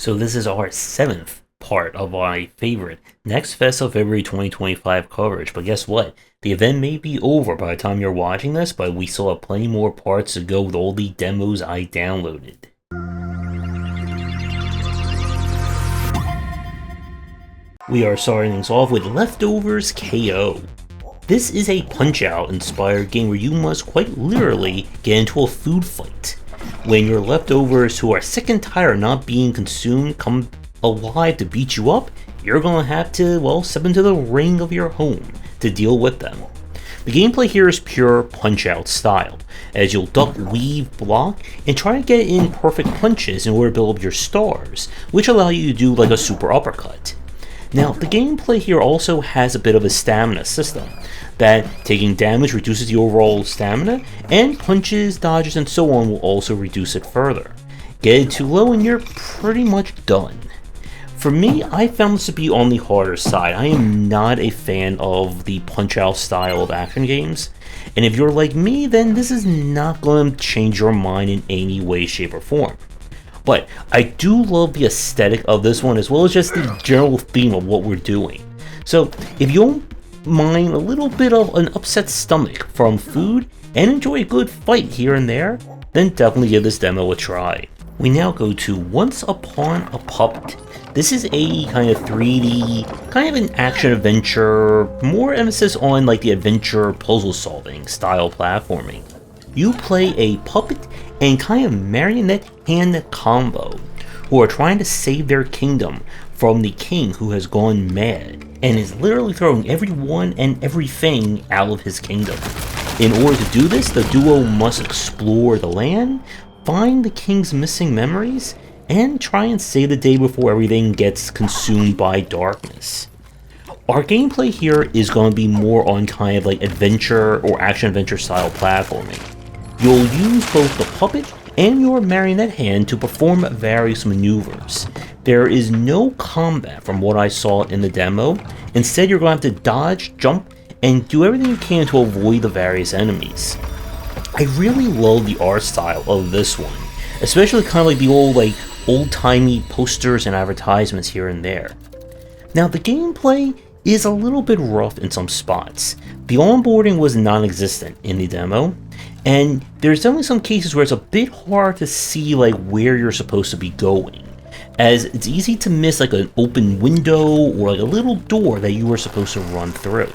So this is our 7th part of my favorite Next Fest of February 2025 coverage, but guess what? The event may be over by the time you're watching this, but we still have plenty more parts to go with all the demos I downloaded. We are starting things off with Leftovers KO. This is a Punch-Out inspired game where you must quite literally get into a food fight. When your leftovers who are sick and tired of not being consumed come alive to beat you up, you're gonna have to, well, step into the ring of your home to deal with them. The gameplay here is pure Punch-Out style, as you'll duck, weave, block, and try to get in perfect punches in order to build up your stars, which allow you to do like a super uppercut. Now, the gameplay here also has a bit of a stamina system, that taking damage reduces the overall stamina, and punches, dodges, and so on will also reduce it further. Get it too low and you're pretty much done. For me, I found this to be on the harder side. I am not a fan of the punch-out style of action games, and if you're like me, then this is not going to change your mind in any way, shape, or form. But I do love the aesthetic of this one, as well as just the general theme of what we're doing. So if you don't mind a little bit of an upset stomach from food and enjoy a good fight here and there, then definitely give this demo a try. We now go to Once Upon a Puppet. This is a kind of 3D, kind of an action adventure, more emphasis on like the adventure puzzle solving style platforming. You play a puppet and kind of marionette hand combo who are trying to save their kingdom from the king who has gone mad and is literally throwing everyone and everything out of his kingdom. In order to do this, the duo must explore the land, find the king's missing memories, and try and save the day before everything gets consumed by darkness. Our gameplay here is going to be more on kind of like adventure or action adventure style platforming. You'll use both the puppet and your marionette hand to perform various maneuvers. There is no combat from what I saw in the demo. Instead, you're going to have to dodge, jump, and do everything you can to avoid the various enemies. I really love the art style of this one, especially kind of like the old-timey posters and advertisements here and there. Now, the gameplay is a little bit rough in some spots. The onboarding was non-existent in the demo, and there's definitely some cases where it's a bit hard to see like where you're supposed to be going, as it's easy to miss like an open window or like a little door that you were supposed to run through.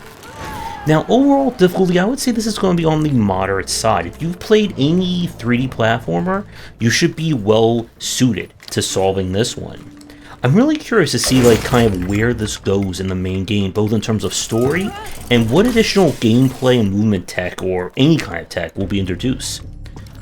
Now, overall difficulty, I would say this is going to be on the moderate side. If you've played any 3D platformer, you should be well suited to solving this one. I'm really curious to see like kind of where this goes in the main game, both in terms of story and what additional gameplay and movement tech or any kind of tech will be introduced.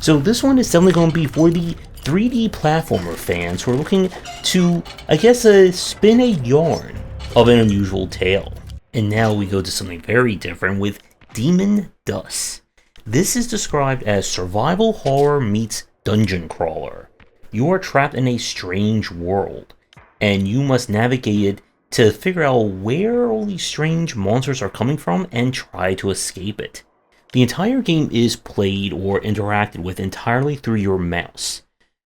So this one is definitely going to be for the 3D platformer fans who are looking to, I guess, spin a yarn of an unusual tale. And now we go to something very different with Demon Dust. This is described as survival horror meets dungeon crawler. You are trapped in a strange world, and you must navigate it to figure out where all these strange monsters are coming from and try to escape it. The entire game is played or interacted with entirely through your mouse.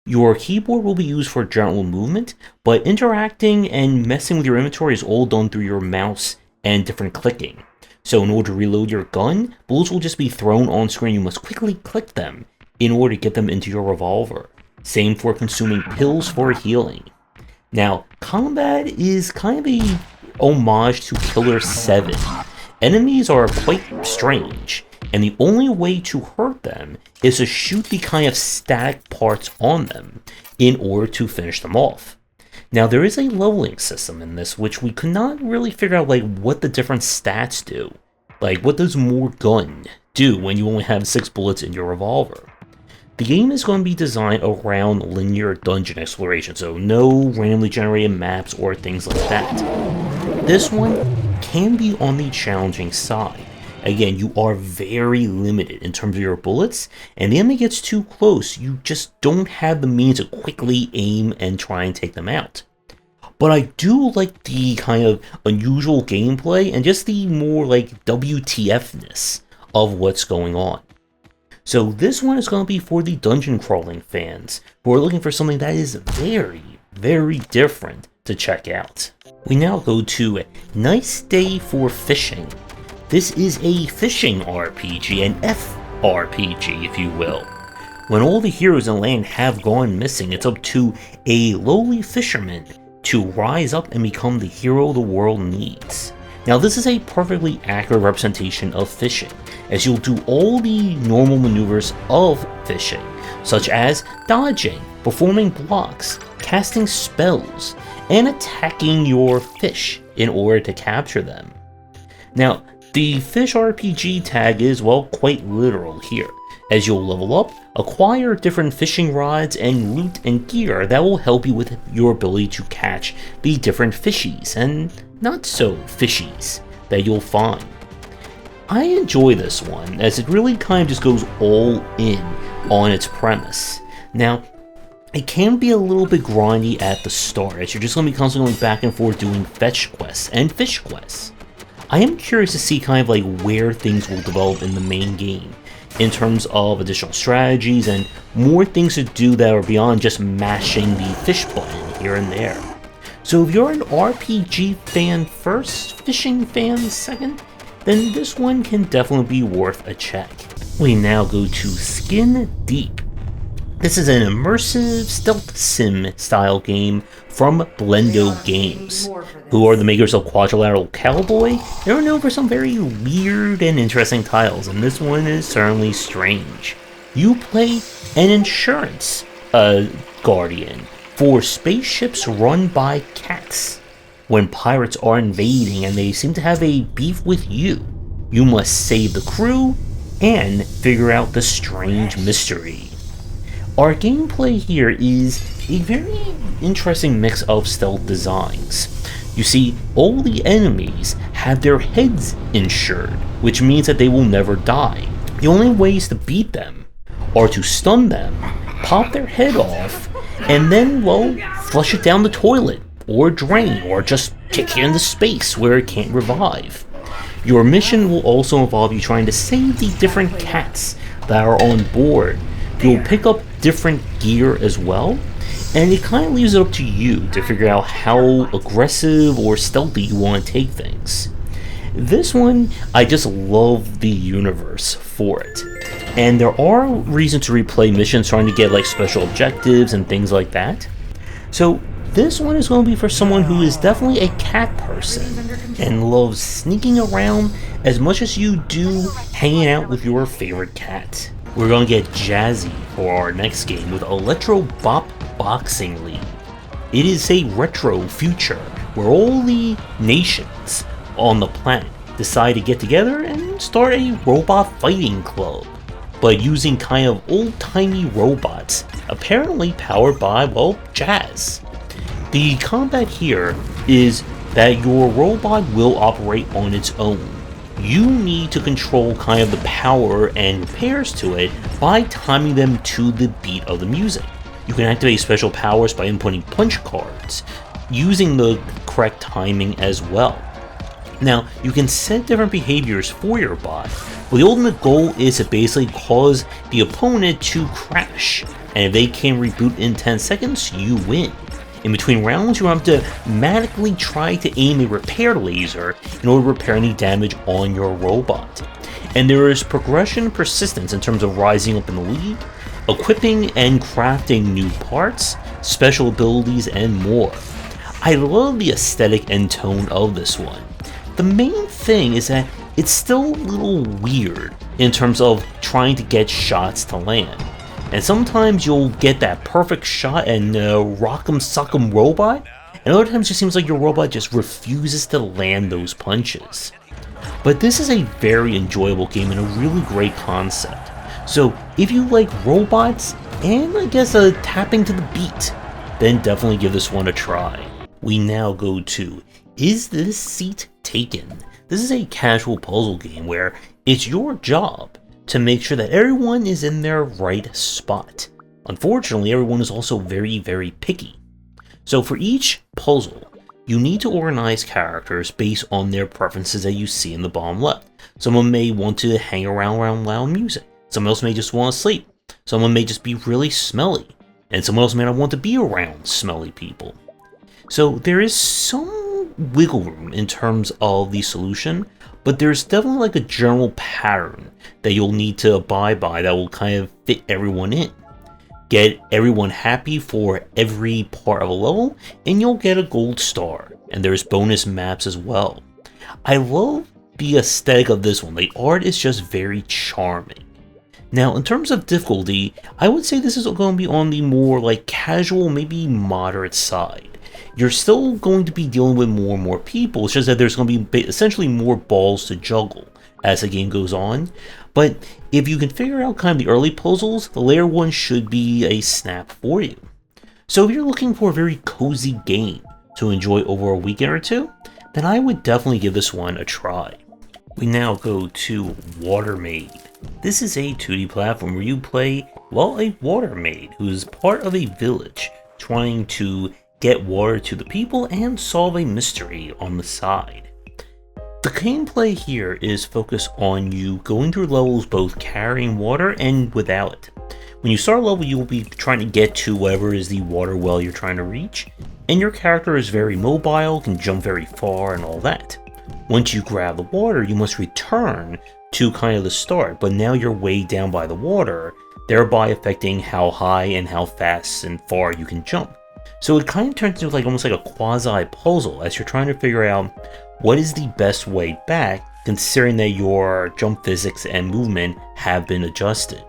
Your keyboard will be used for general movement, but interacting and messing with your inventory is all done through your mouse and different clicking. So in order to reload your gun, bullets will just be thrown on screen. You must quickly click them in order to get them into your revolver. Same for consuming pills for healing. Now, combat is kind of a homage to Killer 7. Enemies are quite strange, and the only way to hurt them is to shoot the kind of static parts on them in order to finish them off. Now, there is a leveling system in this which we could not really figure out like what the different stats do. Like, what does more gun do when you only have 6 bullets in your revolver? The game is going to be designed around linear dungeon exploration, so no randomly generated maps or things like that. This one can be on the challenging side. Again, you are very limited in terms of your bullets, and the enemy gets too close, you just don't have the means to quickly aim and try and take them out. But I do like the kind of unusual gameplay and just the more like WTF-ness of what's going on. So this one is going to be for the dungeon crawling fans who are looking for something that is very, very different to check out. We now go to Nice Day for Fishing. This is a fishing RPG, an FRPG if you will. When all the heroes in the land have gone missing, it's up to a lowly fisherman to rise up and become the hero the world needs. Now this is a perfectly accurate representation of fishing, as you'll do all the normal maneuvers of fishing, such as dodging, performing blocks, casting spells, and attacking your fish in order to capture them. Now, the fish RPG tag is, well, quite literal here, as you'll level up, acquire different fishing rods and loot and gear that will help you with your ability to catch the different fishies and not so fishies that you'll find. I enjoy this one, as it really kind of just goes all in on its premise. Now, it can be a little bit grindy at the start, as you're just going to be constantly going back and forth doing fetch quests and fish quests. I am curious to see kind of like where things will develop in the main game, in terms of additional strategies and more things to do that are beyond just mashing the fish button here and there. So if you're an RPG fan first, fishing fan second, then this one can definitely be worth a check. We now go to Skin Deep. This is an immersive stealth sim style game from Blendo Games, who are the makers of Quadrilateral Cowboy. They're known for some very weird and interesting titles, and this one is certainly strange. You play an insurance guardian for spaceships run by cats. When pirates are invading and they seem to have a beef with you, you must save the crew and figure out the strange mystery. Our gameplay here is a very interesting mix of stealth designs. You see, all the enemies have their heads insured, which means that they will never die. The only ways to beat them are to stun them, pop their head off, and then, well, flush it down the toilet, or drain, or just kick it into space where it can't revive. Your mission will also involve you trying to save the different cats that are on board. You'll pick up different gear as well, and it kind of leaves it up to you to figure out how aggressive or stealthy you want to take things. This one, I just love the universe for it. And there are reasons to replay missions trying to get like special objectives and things like that. So this one is going to be for someone who is definitely a cat person and loves sneaking around as much as you do hanging out with your favorite cat. We're going to get jazzy for our next game with Electro Bop Boxing League. It is a retro future where all the nations on the planet decide to get together and start a robot fighting club, but using kind of old-timey robots, apparently powered by, well, jazz. The combat here is that your robot will operate on its own. You need to control kind of the power and repairs to it by timing them to the beat of the music. You can activate special powers by inputting punch cards, using the correct timing as well. Now, you can set different behaviors for your bot, but the ultimate goal is to basically cause the opponent to crash, and if they can reboot in 10 seconds, you win. In between rounds, you have to manically try to aim a repair laser in order to repair any damage on your robot. And there is progression and persistence in terms of rising up in the league, equipping and crafting new parts, special abilities, and more. I love the aesthetic and tone of this one. The main thing is that it's still a little weird in terms of trying to get shots to land. And sometimes you'll get that perfect shot and rock'em sock'em robot, and other times it seems like your robot just refuses to land those punches. But this is a very enjoyable game and a really great concept. So if you like robots and I guess tapping to the beat, then definitely give this one a try. We now go to Is This Seat Taken? This is a casual puzzle game where it's your job to make sure that everyone is in their right spot. Unfortunately, everyone is also very, very picky. So for each puzzle, you need to organize characters based on their preferences that you see in the bottom left. Someone may want to hang around loud music. Someone else may just want to sleep. Someone may just be really smelly. and someone else may not want to be around smelly people. So there is some wiggle room in terms of the solution, but there's definitely like a general pattern that you'll need to abide by that will kind of fit everyone in. Get everyone happy for every part of a level, and you'll get a gold star, and there's bonus maps as well. I love the aesthetic of this one. The art is just very charming. Now, in terms of difficulty, I would say this is going to be on the more like casual, maybe moderate side. You're still going to be dealing with more and more people, it's just that there's going to be essentially more balls to juggle as the game goes on. But if you can figure out kind of the early puzzles, the later ones should be a snap for you. So if you're looking for a very cozy game to enjoy over a weekend or two, then I would definitely give this one a try. We now go to Water Maid. This is a 2D platform where you play, well, a water maid who is part of a village trying to get water to the people and solve a mystery on the side. The gameplay here is focused on you going through levels both carrying water and without it. When you start a level, you will be trying to get to whatever is the water well you're trying to reach, and your character is very mobile, can jump very far and all that. Once you grab the water, you must return to kind of the start, but now you're way down by the water, thereby affecting how high and how fast and far you can jump. So it kind of turns into like almost like a quasi-puzzle as you're trying to figure out what is the best way back, considering that your jump physics and movement have been adjusted.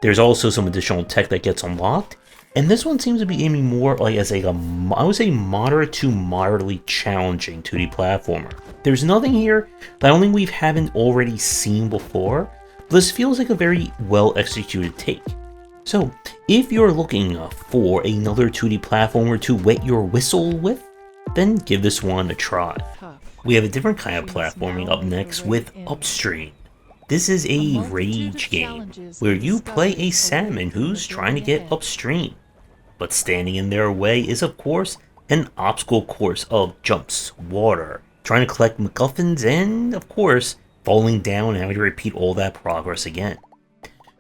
There's also some additional tech that gets unlocked, and this one seems to be aiming more like as like I would say moderate to moderately challenging 2D platformer. There's nothing here that I don't think we haven't already seen before, but this feels like a very well executed take. So, if you're looking for another 2D platformer to wet your whistle with, then give this one a try. We have a different kind of platforming up next with Upstream. This is a rage game where you play a salmon who's trying to get upstream. But standing in their way is of course an obstacle course of jumps, water, trying to collect MacGuffins, and of course falling down and having to repeat all that progress again.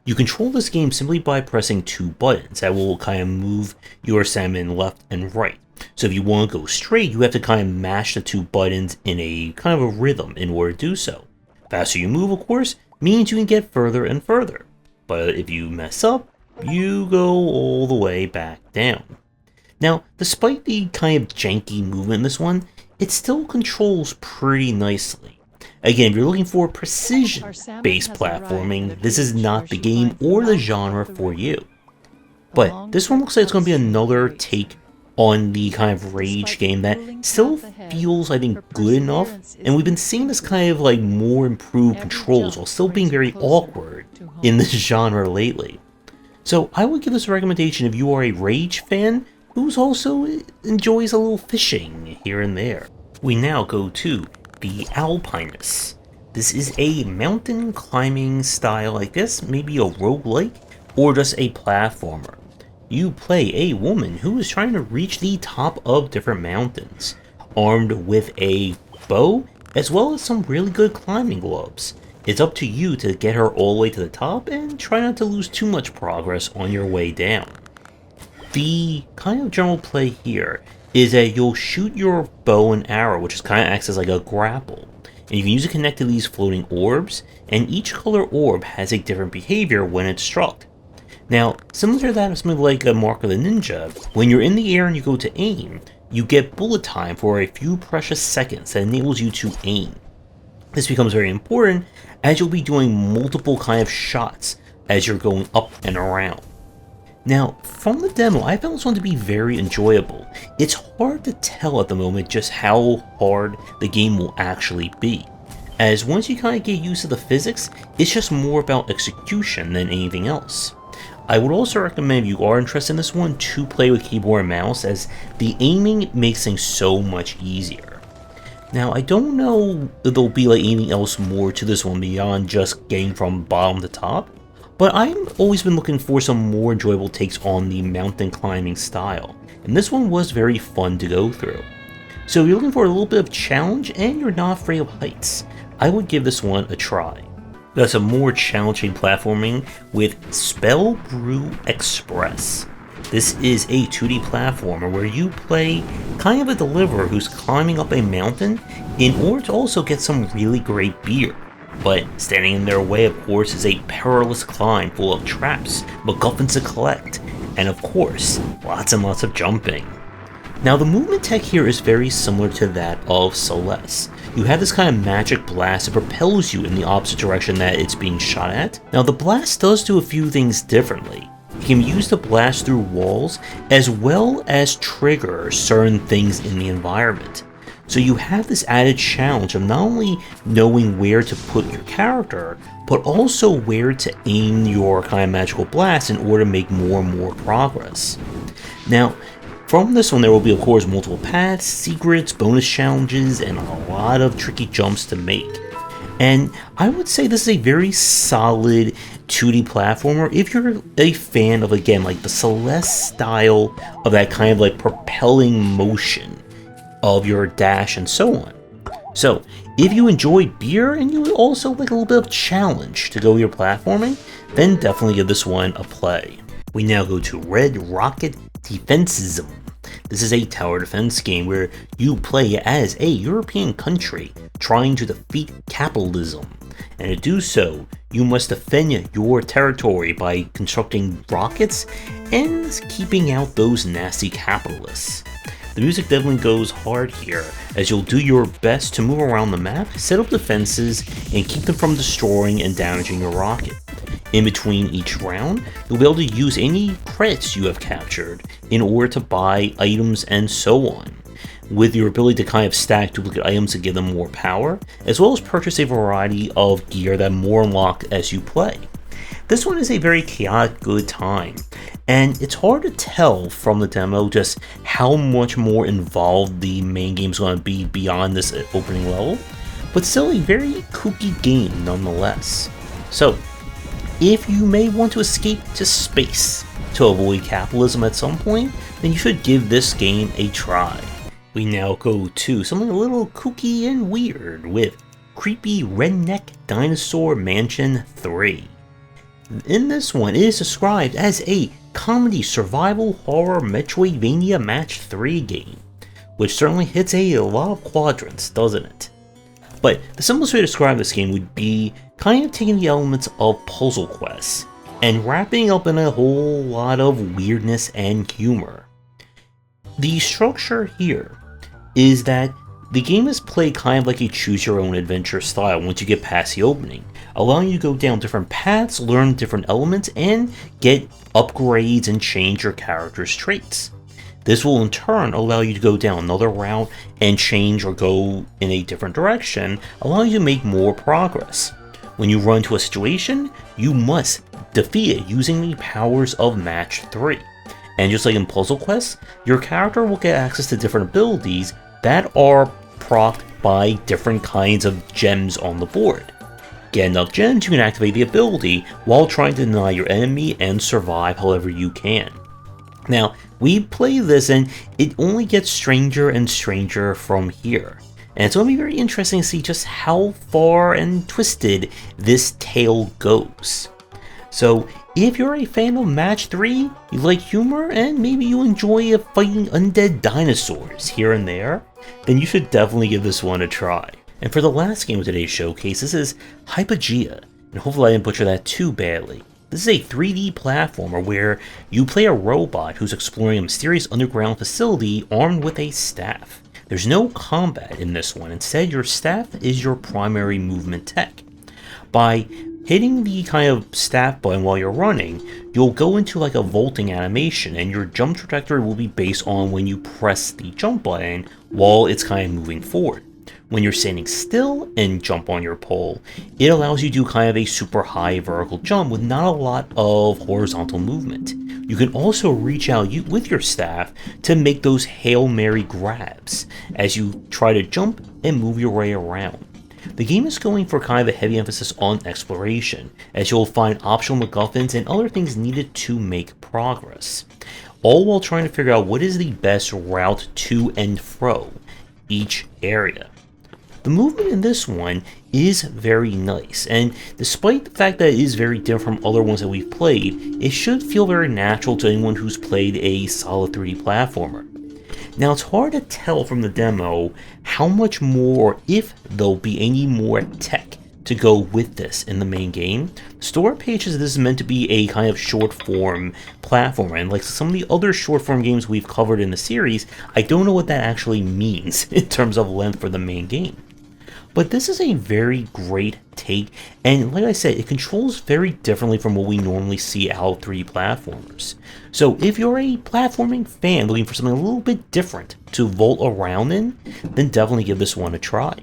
You control this game simply by pressing two buttons that will kind of move your salmon left and right. So if you want to go straight, you have to kind of mash the two buttons in a kind of a rhythm in order to do so. Faster you move, of course, means you can get further and further. But if you mess up, you go all the way back down. Now, despite the kind of janky movement in this one, it still controls pretty nicely. Again, if you're looking for precision-based platforming, this is not the game or the genre for you. But this one looks like it's going to be another take on the kind of rage game that still feels, I think, good enough, and we've been seeing this kind of like more improved controls while still being very awkward in this genre lately. So I would give this a recommendation if you are a rage fan who's also enjoys a little fishing here and there. We now go to the Alpinist. This is a mountain climbing style, I guess maybe a roguelike or just a platformer. You play a woman who is trying to reach the top of different mountains, armed with a bow as well as some really good climbing gloves. It's up to you to get her all the way to the top and try not to lose too much progress on your way down. The kind of general play here is that you'll shoot your bow and arrow, which kind of acts as like a grapple. And you can use it to connect to these floating orbs, and each color orb has a different behavior when it's struck. Now, similar to that of something like a Mark of the Ninja, when you're in the air and you go to aim, you get bullet time for a few precious seconds that enables you to aim. This becomes very important as you'll be doing multiple kind of shots as you're going up and around. Now, from the demo, I found this one to be very enjoyable. It's hard to tell at the moment just how hard the game will actually be, as once you kind of get used to the physics, it's just more about execution than anything else. I would also recommend if you are interested in this one to play with keyboard and mouse, as the aiming makes things so much easier. Now, I don't know if there'll be like anything else more to this one beyond just getting from bottom to top, but I've always been looking for some more enjoyable takes on the mountain climbing style, and this one was very fun to go through. So if you're looking for a little bit of challenge and you're not afraid of heights, I would give this one a try. We got some more challenging platforming with Spellbrew Express. This is a 2D platformer where you play kind of a deliverer who's climbing up a mountain in order to also get some really great beer. But standing in their way, of course, is a perilous climb full of traps, MacGuffins to collect, and of course, lots and lots of jumping. Now the movement tech here is very similar to that of Celeste. You have this kind of magic blast that propels you in the opposite direction that it's being shot at. Now the blast does do a few things differently. It can be used to blast through walls as well as trigger certain things in the environment. So you have this added challenge of not only knowing where to put your character, but also where to aim your kind of magical blast in order to make more and more progress. Now, from this one there will be of course multiple paths, secrets, bonus challenges, and a lot of tricky jumps to make. And I would say this is a very solid 2D platformer if you're a fan of, again, like the Celeste style of that kind of like propelling motion of your dash and so on. So if you enjoy beer and you also like a little bit of challenge to go your platforming, then definitely give this one a play. We now go to Rocket Defencism. This is a tower defense game where you play as a European country trying to defeat capitalism. And to do so, you must defend your territory by constructing rockets and keeping out those nasty capitalists. The music definitely goes hard here, as you'll do your best to move around the map, set up defenses, and keep them from destroying and damaging your rocket. In between each round, you'll be able to use any credits you have captured in order to buy items and so on, with your ability to kind of stack duplicate items to give them more power, as well as purchase a variety of gear that more unlock as you play. This one is a very chaotic good time, and it's hard to tell from the demo just how much more involved the main game is going to be beyond this opening level, but still a very kooky game nonetheless. So, if you may want to escape to space to avoid capitalism at some point, then you should give this game a try. We now go to something a little kooky and weird with Creepy Redneck Dinosaur Mansion 3. In this one, it is described as a comedy survival horror Metroidvania Match 3 game, which certainly hits a lot of quadrants, doesn't it? But the simplest way to describe this game would be kind of taking the elements of puzzle quests and wrapping up in a whole lot of weirdness and humor. The structure here is that the game is played kind of like a choose-your-own-adventure style once you get past the opening, allowing you to go down different paths, learn different elements, and get upgrades and change your character's traits. This will in turn allow you to go down another route and change or go in a different direction, allowing you to make more progress. When you run into a situation, you must defeat it using the powers of Match 3. And just like in puzzle quests, your character will get access to different abilities that are procced by different kinds of gems on the board. Get enough gems, you can activate the ability while trying to deny your enemy and survive however you can. Now, we play this and it only gets stranger and stranger from here. And it's going to be very interesting to see just how far and twisted this tale goes. So, if you're a fan of Match 3, you like humor, and maybe you enjoy fighting undead dinosaurs here and there, then you should definitely give this one a try. And for the last game of today's showcase, this is Hypogea, and hopefully I didn't butcher that too badly. This is a 3D platformer where you play a robot who's exploring a mysterious underground facility armed with a staff. There's no combat in this one, instead your staff is your primary movement tech. By hitting the kind of staff button while you're running, you'll go into like a vaulting animation, and your jump trajectory will be based on when you press the jump button while it's kind of moving forward. When you're standing still and jump on your pole, it allows you to do kind of a super high vertical jump with not a lot of horizontal movement. You can also reach out with your staff to make those Hail Mary grabs as you try to jump and move your way around. The game is going for kind of a heavy emphasis on exploration, as you'll find optional MacGuffins and other things needed to make progress, all while trying to figure out what is the best route to and fro each area. The movement in this one is very nice, and despite the fact that it is very different from other ones that we've played, it should feel very natural to anyone who's played a solid 3D platformer. Now, it's hard to tell from the demo how much more, or if there'll be any more tech to go with this in the main game. The store page says this is meant to be a kind of short form platformer, and like some of the other short form games we've covered in the series, I don't know what that actually means in terms of length for the main game. But this is a very great take, and like I said, it controls very differently from what we normally see out of 3D platformers. So if you're a platforming fan looking for something a little bit different to vault around in, then definitely give this one a try.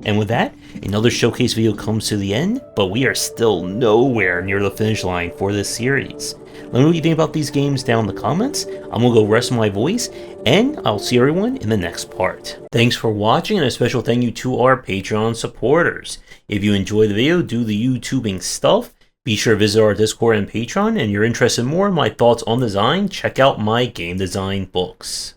And with that, another showcase video comes to the end, but we are still nowhere near the finish line for this series. Let me know what you think about these games down in the comments. I'm gonna go rest my voice, and I'll see everyone in the next part. Thanks for watching, and a special thank you to our Patreon supporters. If you enjoyed the video, do the YouTubing stuff, be sure to visit our Discord and Patreon, and if you're interested in more in my thoughts on design, check out my game design books.